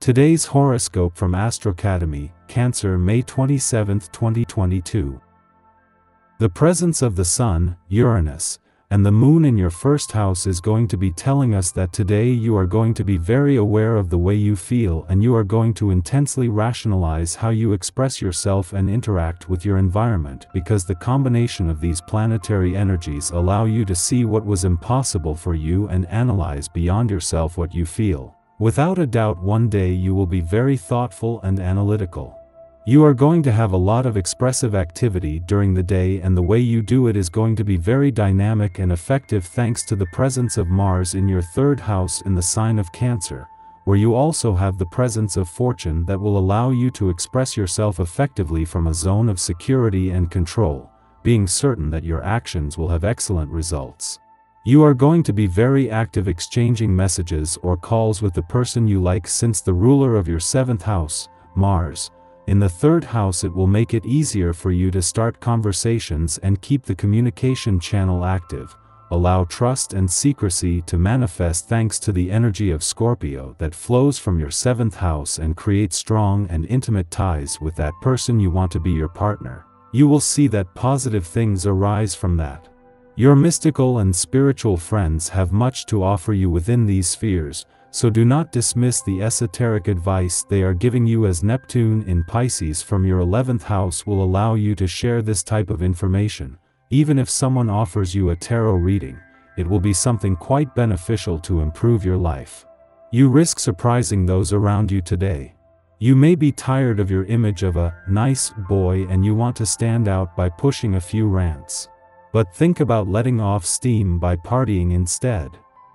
Today's horoscope from Astrocademy, Cancer, May 27, 2022. The presence of the Sun, Uranus, and the Moon in your first house is going to be telling us that today you are going to be very aware of the way you feel, and you are going to intensely rationalize how you express yourself and interact with your environment, because the combination of these planetary energies allow you to see what was impossible for you and analyze beyond yourself what you feel. Without a doubt, one day you will be very thoughtful and analytical. You are going to have a lot of expressive activity during the day, and the way you do it is going to be very dynamic and effective thanks to the presence of Mars in your third house in the sign of Cancer, where you also have the presence of Fortune that will allow you to express yourself effectively from a zone of security and control, being certain that your actions will have excellent results. You are going to be very active exchanging messages or calls with the person you like, since the ruler of your seventh house, Mars, in the third house, it will make it easier for you to start conversations and keep the communication channel active. Allow trust and secrecy to manifest thanks to the energy of Scorpio that flows from your seventh house and create strong and intimate ties with that person you want to be your partner. You will see that positive things arise from that. Your mystical and spiritual friends have much to offer you within these spheres, so do not dismiss the esoteric advice they are giving you, as Neptune in Pisces from your 11th house will allow you to share this type of information. Even if someone offers you a tarot reading, it will be something quite beneficial to improve your life. You risk surprising those around you today. You may be tired of your image of a nice boy and you want to stand out by pushing a few rants. But think about letting off steam by partying instead.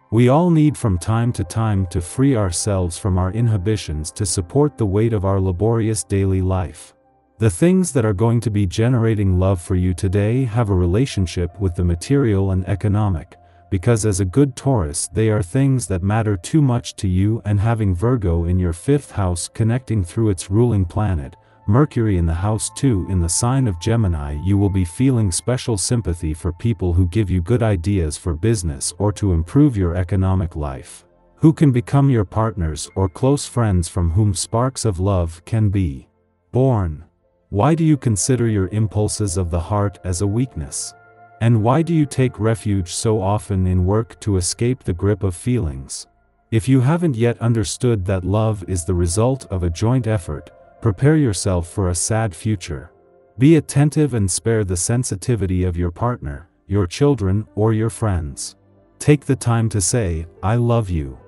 We all need from time to time to free ourselves from our inhibitions to support the weight of our laborious daily life. The things that are going to be generating love for you today have a relationship with the material and economic, because as a good Taurus they are things that matter too much to you, and having Virgo in your fifth house connecting through its ruling planet, Mercury in the house 2 in the sign of Gemini, you will be feeling special sympathy for people who give you good ideas for business or to improve your economic life, who can become your partners or close friends from whom sparks of love can be born. Why do you consider your impulses of the heart as a weakness? And why do you take refuge so often in work to escape the grip of feelings? If you haven't yet understood that love is the result of a joint effort, prepare yourself for a sad future. Be attentive and spare the sensitivity of your partner, your children, or your friends. Take the time to say, "I love you."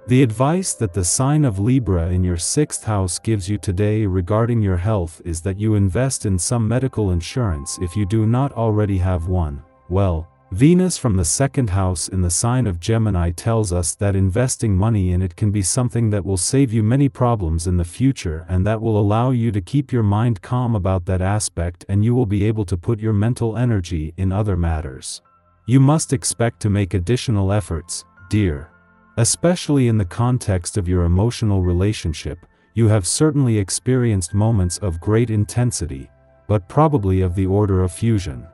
The advice that the sign of Libra in your sixth house gives you today regarding your health is that you invest in some medical insurance if you do not already have one. Well, Venus from the second house in the sign of Gemini tells us that investing money in it can be something that will save you many problems in the future, and that will allow you to keep your mind calm about that aspect, and you will be able to put your mental energy in other matters. You must expect to make additional efforts, dear. Especially in the context of your emotional relationship, you have certainly experienced moments of great intensity, but probably of the order of fusion.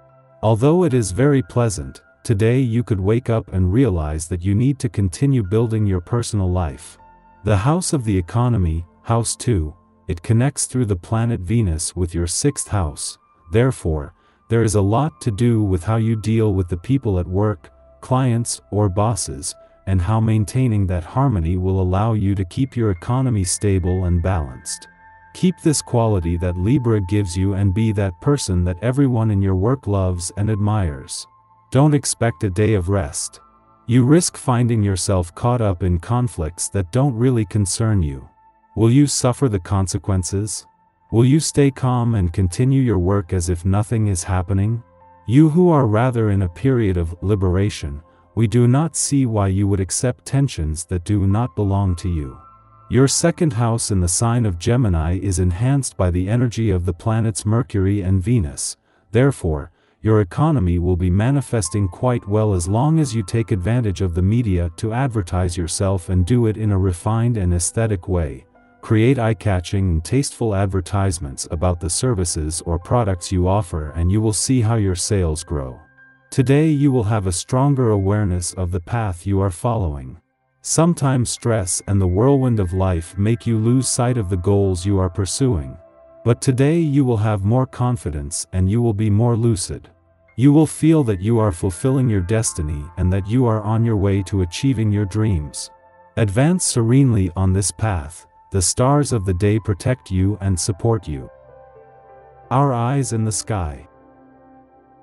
Although it is very pleasant, today you could wake up and realize that you need to continue building your personal life. The house of the economy, house 2, it connects through the planet Venus with your sixth house. Therefore, there is a lot to do with how you deal with the people at work, clients, or bosses, and how maintaining that harmony will allow you to keep your economy stable and balanced. Keep this quality that Libra gives you and be that person that everyone in your work loves and admires. Don't expect a day of rest. You risk finding yourself caught up in conflicts that don't really concern you. Will you suffer the consequences? Will you stay calm and continue your work as if nothing is happening? You who are rather in a period of liberation, we do not see why you would accept tensions that do not belong to you. Your second house in the sign of Gemini is enhanced by the energy of the planets Mercury and Venus. Therefore, your economy will be manifesting quite well as long as you take advantage of the media to advertise yourself and do it in a refined and aesthetic way. Create eye-catching and tasteful advertisements about the services or products you offer, and you will see how your sales grow. Today you will have a stronger awareness of the path you are following. Sometimes stress and the whirlwind of life make you lose sight of the goals you are pursuing. But today you will have more confidence and you will be more lucid. You will feel that you are fulfilling your destiny and that you are on your way to achieving your dreams. Advance serenely on this path. The stars of the day protect you and support you. Our eyes in the sky.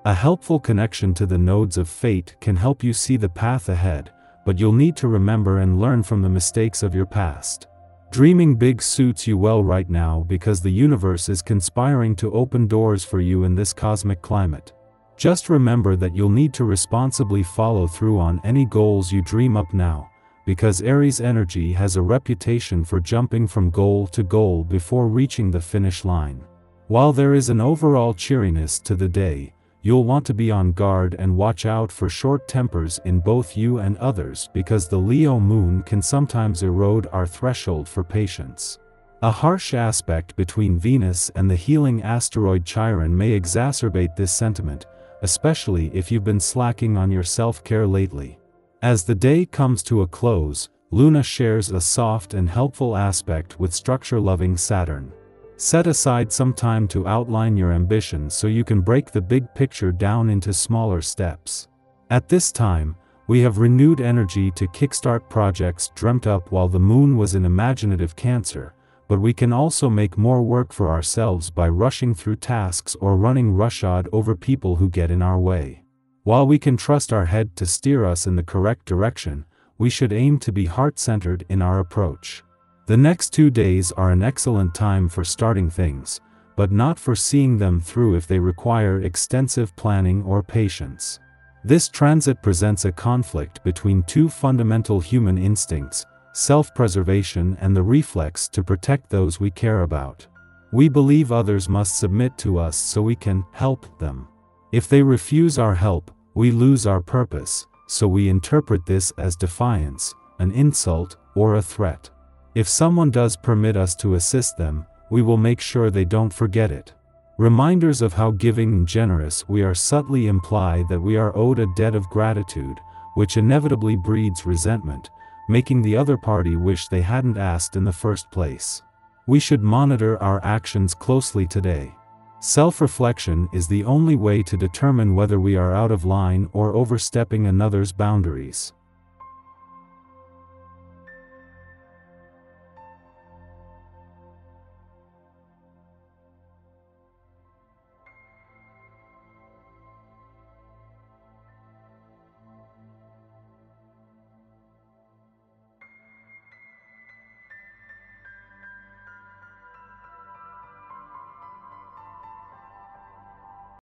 A helpful connection to the nodes of fate can help you see the path ahead, but you'll need to remember and learn from the mistakes of your past. Dreaming big suits you well right now because the universe is conspiring to open doors for you in this cosmic climate. Just remember that you'll need to responsibly follow through on any goals you dream up now, because Aries energy has a reputation for jumping from goal to goal before reaching the finish line. While there is an overall cheeriness to the day, you'll want to be on guard and watch out for short tempers in both you and others because the Leo moon can sometimes erode our threshold for patience. A harsh aspect between Venus and the healing asteroid Chiron may exacerbate this sentiment, especially if you've been slacking on your self-care lately. As the day comes to a close, Luna shares a soft and helpful aspect with structure-loving Saturn. Set aside some time to outline your ambitions so you can break the big picture down into smaller steps. At this time, we have renewed energy to kickstart projects dreamt up while the moon was in imaginative Cancer, but we can also make more work for ourselves by rushing through tasks or running roughshod over people who get in our way. While we can trust our head to steer us in the correct direction, we should aim to be heart-centered in our approach. The next 2 days are an excellent time for starting things, but not for seeing them through if they require extensive planning or patience. This transit presents a conflict between two fundamental human instincts: self-preservation and the reflex to protect those we care about. We believe others must submit to us so we can help them. If they refuse our help, we lose our purpose, so we interpret this as defiance, an insult, or a threat. If someone does permit us to assist them, we will make sure they don't forget it. Reminders of how giving and generous we are subtly imply that we are owed a debt of gratitude, which inevitably breeds resentment, making the other party wish they hadn't asked in the first place. We should monitor our actions closely today. Self-reflection is the only way to determine whether we are out of line or overstepping another's boundaries.